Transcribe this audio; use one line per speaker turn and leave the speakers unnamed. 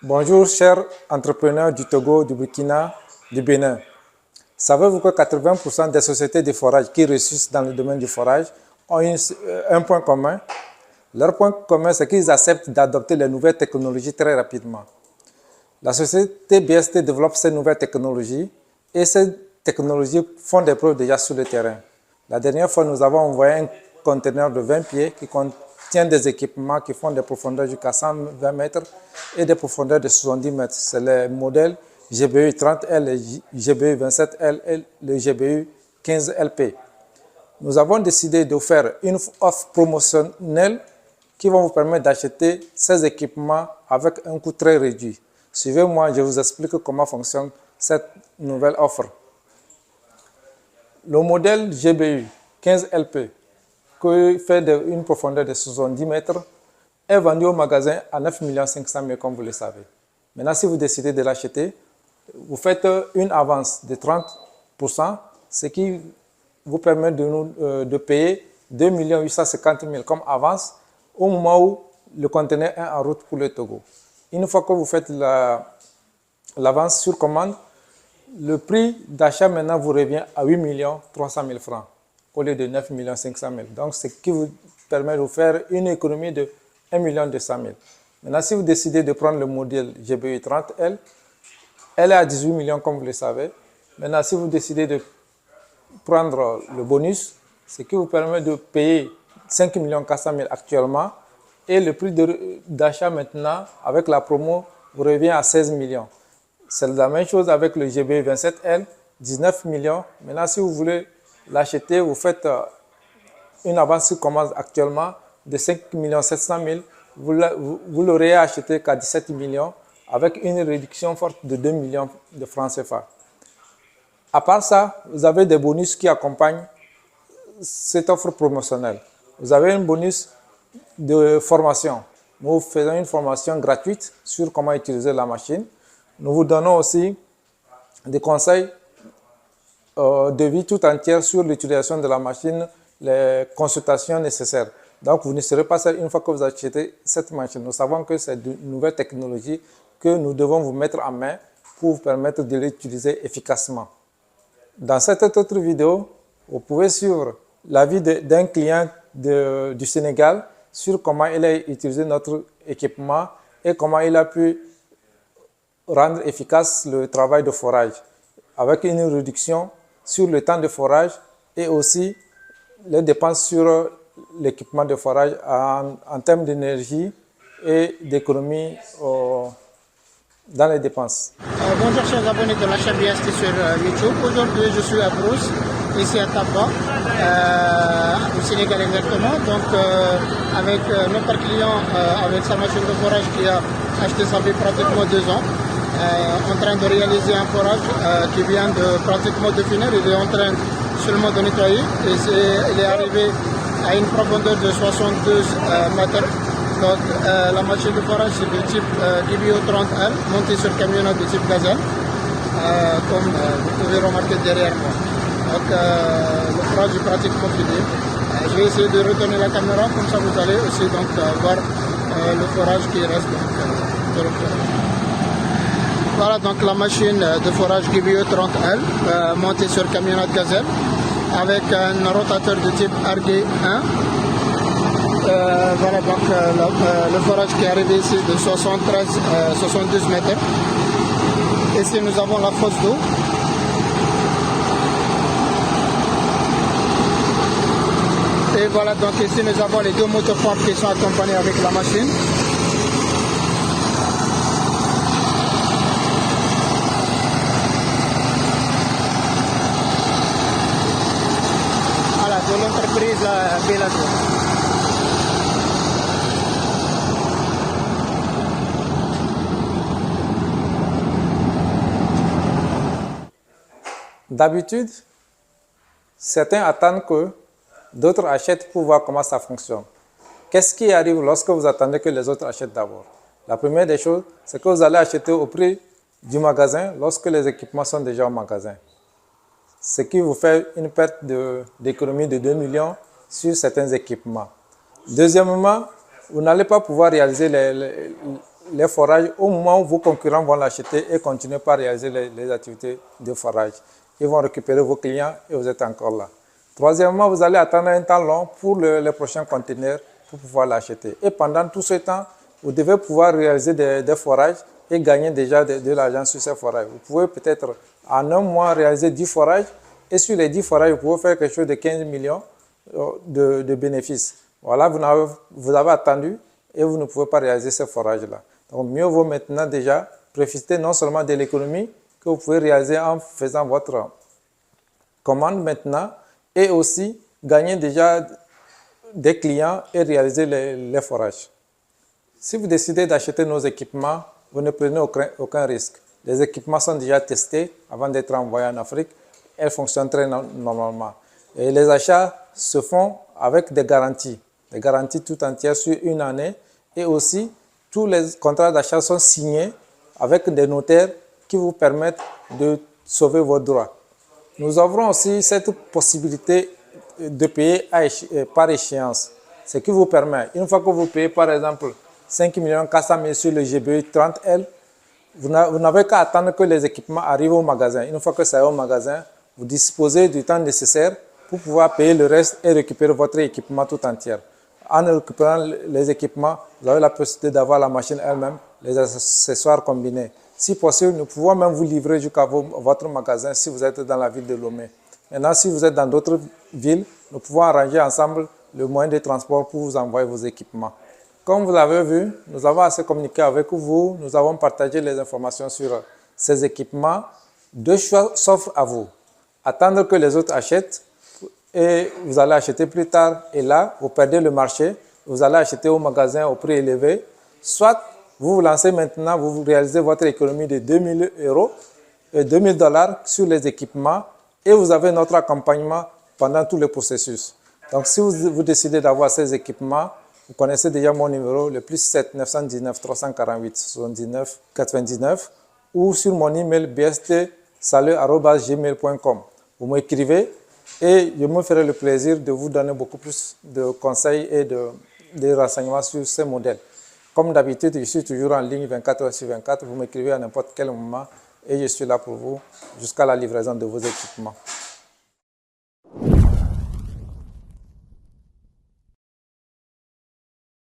Bonjour chers entrepreneurs du Togo, du Burkina, du Bénin. Savez-vous que 80% des sociétés de forage qui réussissent dans le domaine du forage ont un point commun? Leur point commun, c'est qu'ils acceptent d'adopter les nouvelles technologies très rapidement. La société BST développe ces nouvelles technologies et ces technologies font des preuves déjà sur le terrain. La dernière fois, nous avons envoyé un conteneur de 20 pieds qui contient des équipements qui font des profondeurs jusqu'à 120 mètres et des profondeurs de 70 mètres. C'est les modèles GBU 30L, le GBU 27L et le GBU 15LP. Nous avons décidé de faire une offre promotionnelle qui va vous permettre d'acheter ces équipements avec un coût très réduit. Suivez-moi, je vous explique comment fonctionne cette nouvelle offre. Le modèle GBU 15LP, qui fait une profondeur de 70 mètres, est vendu au magasin à 9 500 000, comme vous le savez. Maintenant, si vous décidez de l'acheter, vous faites une avance de 30%, ce qui vous permet de payer 2 850 000 comme avance au moment où le conteneur est en route pour le Togo. Une fois que vous faites l'avance sur commande, le prix d'achat maintenant vous revient à 8 300 000 francs au lieu de 9 500 000. Donc, ce qui vous permet de vous faire une économie de 1 200 000. Maintenant, si vous décidez de prendre le modèle GBU 30L, elle est à 18 millions comme vous le savez. Maintenant, si vous décidez de prendre le bonus, ce qui vous permet de payer 5 400 000 actuellement, et le prix d'achat maintenant, avec la promo, vous revient à 16 millions. C'est la même chose avec le GBU 27L, 19 millions. Maintenant, si vous voulez l'acheter, vous faites une avance sur commande actuellement de 5 700 000. Vous l'aurez acheté qu'à 17 millions avec une réduction forte de 2 millions de francs CFA. À part ça, vous avez des bonus qui accompagnent cette offre promotionnelle. Vous avez un bonus de formation. Nous faisons une formation gratuite sur comment utiliser la machine. Nous vous donnons aussi des conseils de vie tout entière sur l'utilisation de la machine, les consultations nécessaires. Donc, vous ne serez pas seul une fois que vous achetez cette machine. Nous savons que c'est de nouvelles technologies que nous devons vous mettre en main pour vous permettre de l'utiliser efficacement. Dans cette autre vidéo, vous pouvez suivre l'avis d'un client du Sénégal sur comment il a utilisé notre équipement et comment il a pu rendre efficace le travail de forage avec une réduction sur le temps de forage et aussi les dépenses sur l'équipement de forage en termes d'énergie et d'économie dans les dépenses.
Bonjour chers abonnés de la chaîne BST sur YouTube. Aujourd'hui je suis à Brousse, ici à Taba, au Sénégal exactement. Donc avec notre client, avec sa machine de forage qui a acheté ça fait pratiquement 2 ans, en train de réaliser un forage qui vient de pratiquement de finir. Il est en train seulement de nettoyer et il est arrivé à une profondeur de 72 mètres. Donc la machine de forage c'est du type GBU 30L montée sur camionnette de type gazelle, comme vous pouvez remarquer derrière moi. Donc le forage est pratiquement fini. Je vais essayer de retourner la caméra, comme ça vous allez aussi donc voir le forage qui reste de le forage. Voilà donc la machine de forage GBU 30L montée sur camionnette gazelle avec un rotateur de type RG1. Voilà donc le forage qui est arrivé ici de 72 mètres. Ici nous avons la fosse d'eau. Et voilà donc ici nous avons les 2 motopompes qui sont accompagnés avec la machine. Voilà, de l'entreprise Bellador.
D'habitude, certains attendent que d'autres achètent pour voir comment ça fonctionne. Qu'est-ce qui arrive lorsque vous attendez que les autres achètent d'abord? La première des choses, c'est que vous allez acheter au prix du magasin lorsque les équipements sont déjà au magasin. Ce qui vous fait une perte d'économie de 2 millions sur certains équipements. Deuxièmement, vous n'allez pas pouvoir réaliser les forages au moment où vos concurrents vont l'acheter et continuer par réaliser les activités de forage. Ils vont récupérer vos clients et vous êtes encore là. Troisièmement, vous allez attendre un temps long pour les prochains conteneurs pour pouvoir l'acheter. Et pendant tout ce temps, vous devez pouvoir réaliser des forages et gagner déjà de l'argent sur ces forages. Vous pouvez peut-être en un mois réaliser 10 forages et sur les 10 forages, vous pouvez faire quelque chose de 15 millions de bénéfices. Voilà, vous avez attendu et vous ne pouvez pas réaliser ces forages-là. Donc mieux vaut maintenant déjà profiter non seulement de l'économie que vous pouvez réaliser en faisant votre commande maintenant et aussi gagner déjà des clients et réaliser les forages. Si vous décidez d'acheter nos équipements, vous ne prenez aucun risque. Les équipements sont déjà testés avant d'être envoyés en Afrique. Elles fonctionnent très normalement. Et les achats se font avec des garanties tout entières sur une année. Et aussi, tous les contrats d'achat sont signés avec des notaires qui vous permettent de sauver vos droits. Nous offrons aussi cette possibilité de payer par échéance. Ce qui vous permet, une fois que vous payez par exemple 5 400 000 sur le GBE 30L, vous n'avez qu'à attendre que les équipements arrivent au magasin. Une fois que ça est au magasin, vous disposez du temps nécessaire pour pouvoir payer le reste et récupérer votre équipement tout entier. En récupérant les équipements, vous avez la possibilité d'avoir la machine elle-même, les accessoires combinés. Si possible, nous pouvons même vous livrer jusqu'à votre magasin si vous êtes dans la ville de Lomé. Maintenant, si vous êtes dans d'autres villes, nous pouvons arranger ensemble le moyen de transport pour vous envoyer vos équipements. Comme vous l'avez vu, nous avons assez communiqué avec vous, nous avons partagé les informations sur ces équipements. Deux choix s'offrent à vous. Attendre que les autres achètent et vous allez acheter plus tard et là, vous perdez le marché, vous allez acheter au magasin au prix élevé. Soit vous vous lancez maintenant, vous réalisez votre économie de 2000 euros et 2000 $ sur les équipements et vous avez notre accompagnement pendant tout le processus. Donc si vous décidez d'avoir ces équipements, vous connaissez déjà mon numéro, le +7 919 348 79 99 ou sur mon email bstsalut@gmail.com. Vous m'écrivez et je me ferai le plaisir de vous donner beaucoup plus de conseils et de renseignements sur ces modèles. Comme d'habitude, je suis toujours en ligne 24 heures sur 24. Vous m'écrivez à n'importe quel moment et je suis là pour vous jusqu'à la livraison de vos équipements.